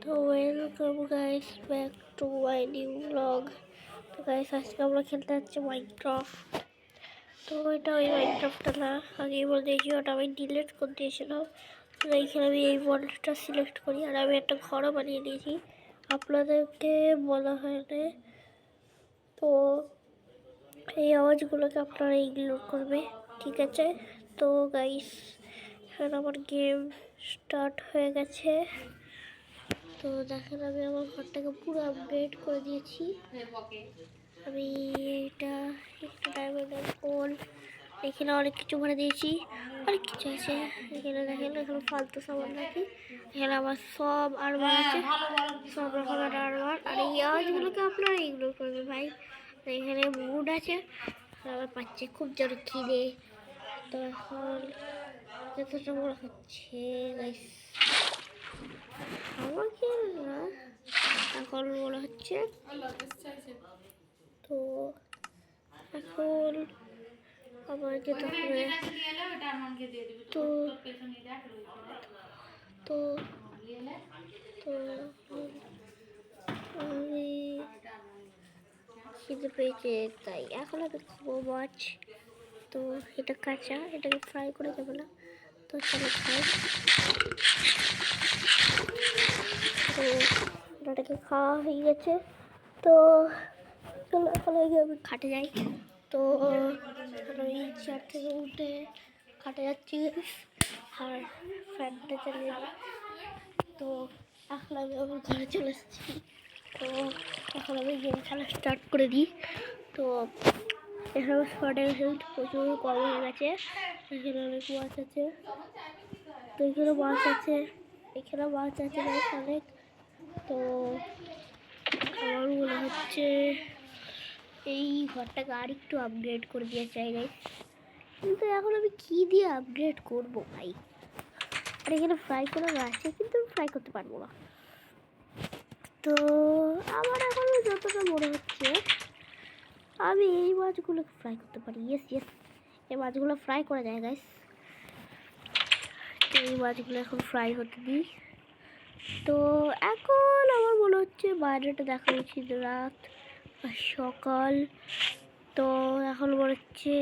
তো welcome guys back to my new blog. তো guys আজকে আমরা খেলতে যাচ্ছি মাইনক্রাফট। তো এটা ওই মাইনক্রাফটটা না, আগে বলতে ওটা আমি ডিলিট করে দিয়েছিলাম। তো এইখানে আমি এই ওয়ার্ল্ডটা সিলেক্ট করি আর আমি একটা ঘরও বানিয়ে দিয়েছি, আপনাদেরকে বলা হয়নি। তো এই আওয়াজগুলোকে আপনারা ইগনোর করবে, ঠিক আছে? তো গাইস এখন আমার গেম স্টার্ট হয়ে গেছে। তো দেখেন আমি আমার ঘরটাকে পুরো আপডেট করে দিয়েছি। আমি এটা একটা ডায়মন্ডের পোল, এখানে অনেক কিছু ভরে দিয়েছি, অনেক কিছু আছে এখানে। দেখেন এখানে ফালতু সামান রাখি, এখানে আমার সব আরবার আছে, সব রকমের আরবার। আর এই আওয়াজগুলোকে আপনারা ইগনোর করবেন ভাই। এখানে মুড আছে, আমার পাচ্ছে খুব জোরে খিদে। তো এখন যতটা বড় হচ্ছে গাইস আমাকে না, এখন মনে হচ্ছে। তো এখন আবার যেতে হবে। তো তো তো আমি খিদে পেয়েছে তাই এখন আমি খাবো মাছ। তো এটা কাঁচা, এটাকে ফ্রাই করে যাবে না, তো চলো খাই। তো ওটাকে খাওয়া হয়ে গেছে। তো চলো এখন আমি খাটে যাই। তো আমি চেয়ার থেকে উঠে খাটে যাচ্ছি আর ফ্যানটা চালিয়ে যাবে। তো এখন আমি আমার ঘরে চলে এসেছি। তো এখন আমি গেম খেলা স্টার্ট করে দিই। তো এখানে শর্টের হেলথ প্রচুর কম হয়ে গেছে, এখানে অনেক মাছ আছে। তো এখানে মাছ আছে, এখানে মাছ আছে গাইস অনেক। তো আমার মনে হচ্ছে এই ঘরটাকে আর একটু আপগ্রেড করে দিয়ে চাই গাইস, কিন্তু এখন আমি কী দিয়ে আপগ্রেড করবো ভাই? আর এখানে ফ্রাই করা আছে, কিন্তু আমি ফ্রাই করতে পারবো না। তো আমার এখন যতটা মনে হচ্ছে আমি এই মাছগুলোকে ফ্রাই করতে পারি। ইয়েস ইয়েস, এই মাছগুলো ফ্রাই করা যায় গাইস। তো এই মাছগুলো এখন ফ্রাই হতে দিই। তো এখন আমার মনে হচ্ছে বাইরেটা দেখা উচিত রাত আর সকাল। তো এখন মনে হচ্ছে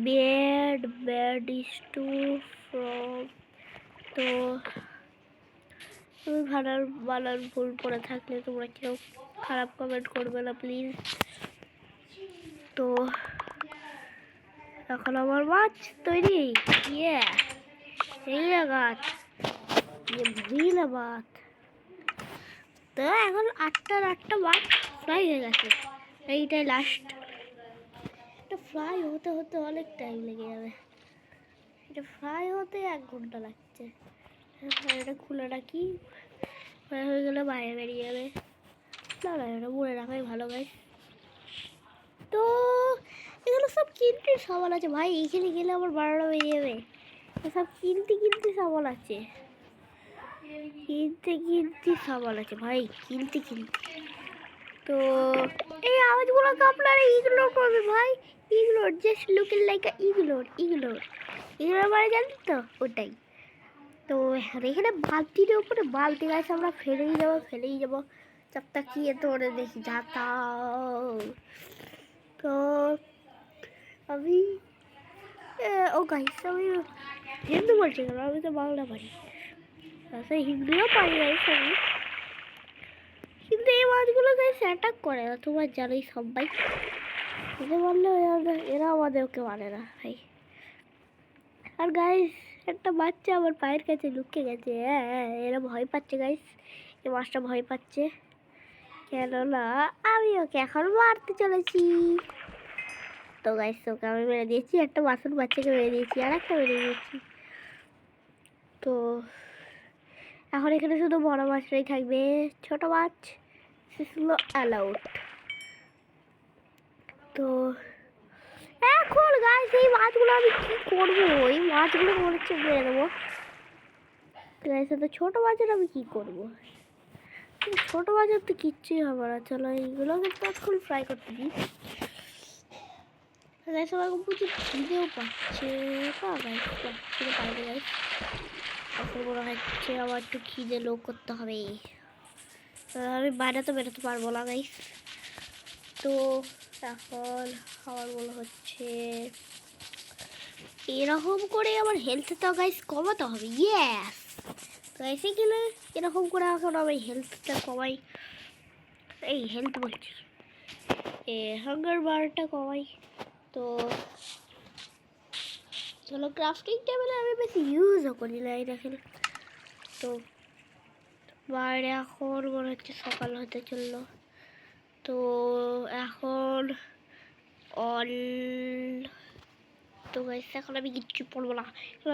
ব্যাড ইজ টু ফ্রম। তো তুমি বানার ভুল করে থাকলে তোমরা কেউ খারাপ কমেন্ট করবে না প্লিজ। তো এখন আমার মাছ তৈরি, ইয়ে এই গাছ ভিলা বাত। তো এখন আটটা মাছ ফ্রাই হয়ে গেছে, এইটাই লাস্ট। এটা ফ্রাই হতে হতে অনেক টাইম লেগে যাবে, এটা ফ্রাই হতে 1 ঘন্টা লাগছে। এটা খুলে রাখি, ফ্রাই হয়ে গেলে বাইরে বেরিয়ে যাবে। না না, এটা মনে রাখাই ভালো গাইস। তো এগুলো সব কিনতে সামান আছে ভাই, এইখানে গেলে আমার 12টা বেরিয়ে যাবে। সব কিনতে সামান আছে, কিনতে সামান আছে ভাই, কিনতে। তো এই আওয়াজগুলোকে আপনারা ইগনোর করবে ভাই, ignore, just looking like ignore মানে জানেন তো ওটাই। তো এখানে বালতির উপরে বালতি গাছ, আমরা ফেলেই যাবো সব তাকিয়ে তোরে দেখি যাতা। তো আমি ও গাইস আমি হিন্দু বলছি কেন, আমি তো বাংলা পারি, হিন্দিও পারি গাইস আমি। কিন্তু এই মাছগুলো গাইস অ্যাটাক করে না, তোমার জানোই সবাই। এতে বললে এরা আমাদেরকে মানে না ভাই। আর গাইস একটা বাচ্চা আমার পায়ের কাছে লুকিয়ে গেছে, এরা ভয় পাচ্ছে গাইস, এই মাছটা ভয় পাচ্ছে কেননা আমি ওকে এখন মারতে চলেছি। তো গাইস ওকে আমি মেরে দিয়েছি, একটা বাসন বাচ্চাকে মেরে দিয়েছি, আর একটা মেরে দিয়েছি। তো এখন এখানে শুধু বড় মাছটাই থাকবে, ছোট মাছ সেগুলো অ্যালাউড। তো এখন গাইস এই মাছগুলো আমি কি করবো? এই মাছগুলো মনে হচ্ছে মেরে দেবো গাইস। তো ছোট মাছের আমি কি করবো? ছোট মাছের তো কিচ্ছুই হবে না। চলো এইগুলোকে তখন ফ্রাই করতে দিই গাইস। আমার প্রচুর খিদেও পাচ্ছে, গাইস পাচ্ছে গাইস। এখন মনে হচ্ছে আমার একটু খিদে লো করতে হবে। আমি বাইরে তো বেরোতে পারবো না গাইস। তো এখন আমার মনে হচ্ছে এরকম করে আমার হেলথটা গাইস কমাতে হবে। ইয়েস, তো এসে গেলে এরকম করে এখন আমি হেলথটা কমাই। এই হেলথ বলছি, হাঙ্গার বারটা কমাই। তো চলো ক্রাফটিং টেবিলে আমি বেশি ইউজও করি না। এই দেখেন, তো বাইরে এখন মনে হচ্ছে সকাল হতে চললো। তো এখন অল তো গাইস এখন আমি কিচ্ছু পড়বো না,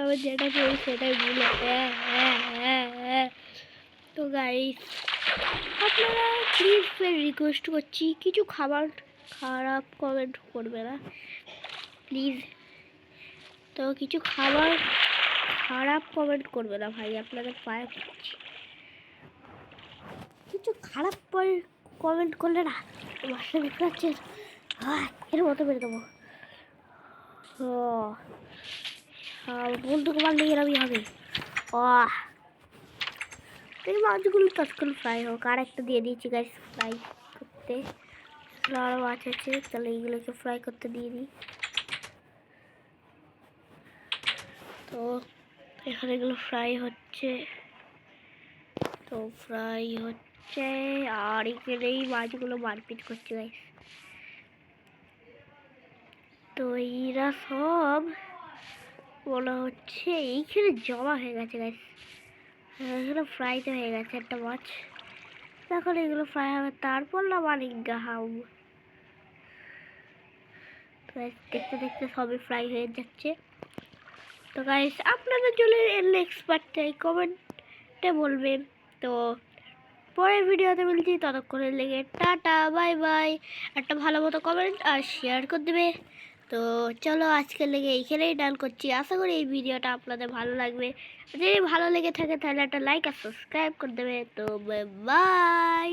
আমি যেটা পড়ি সেটাই ভুলে। তো গাইস আপনারা প্লিজ রিকোয়েস্ট করছি কিছু খাবার খারাপ কমেন্ট করবে না প্লিজ। তো কিছু খাবার খারাপ কমেন্ট করবে না ভাই, আপনাদের পায়ে পড়ছি। কিছু খারাপ কমেন্ট করলে না বাসা দেখতে পাচ্ছেন এর মতো বের দেবো। বন্ধুকে মারলে এরমই হবে। এই মাছগুলো তৎক্ষণ ফ্রাই হোক। আর একটা দিয়ে দিয়েছি গাইস ফ্রাই করতে। আরও মাছ আছে, তাহলে এইগুলোকে ফ্রাই করতে দিয়ে দিই। তো এখানে এগুলো ফ্রাই হচ্ছে, তো ফ্রাই হচ্ছে আর এখানে এই মাছগুলো মারপিট করছে গাইস। তো এরা সব মনে হচ্ছে এইখানে জমা হয়ে গেছে গাইস। এগুলো ফ্রাইতে হয়ে গেছে একটা মাছ। এখন এগুলো ফ্রাই হবে, তারপর না মালিক গাহাম। দেখতে দেখতে সবই ফ্রাই হয়ে যাচ্ছে। তো গাইস আপনাদের জন্য এক্সপার্ট চাই কমেন্টে বলবেন। তো পরের ভিডিওতে বলছি, ততক্ষণের লেগে টাটা বাই বাই। একটা ভালো মতো কমেন্ট আর শেয়ার করে দেবে। তো চলো আজকের লেগে এইখানেই ডান করছি। আশা করি এই ভিডিওটা আপনাদের ভালো লাগবে। যদি ভালো লেগে থাকে তাহলে একটা লাইক আর সাবস্ক্রাইব করে দেবে। তো বাই।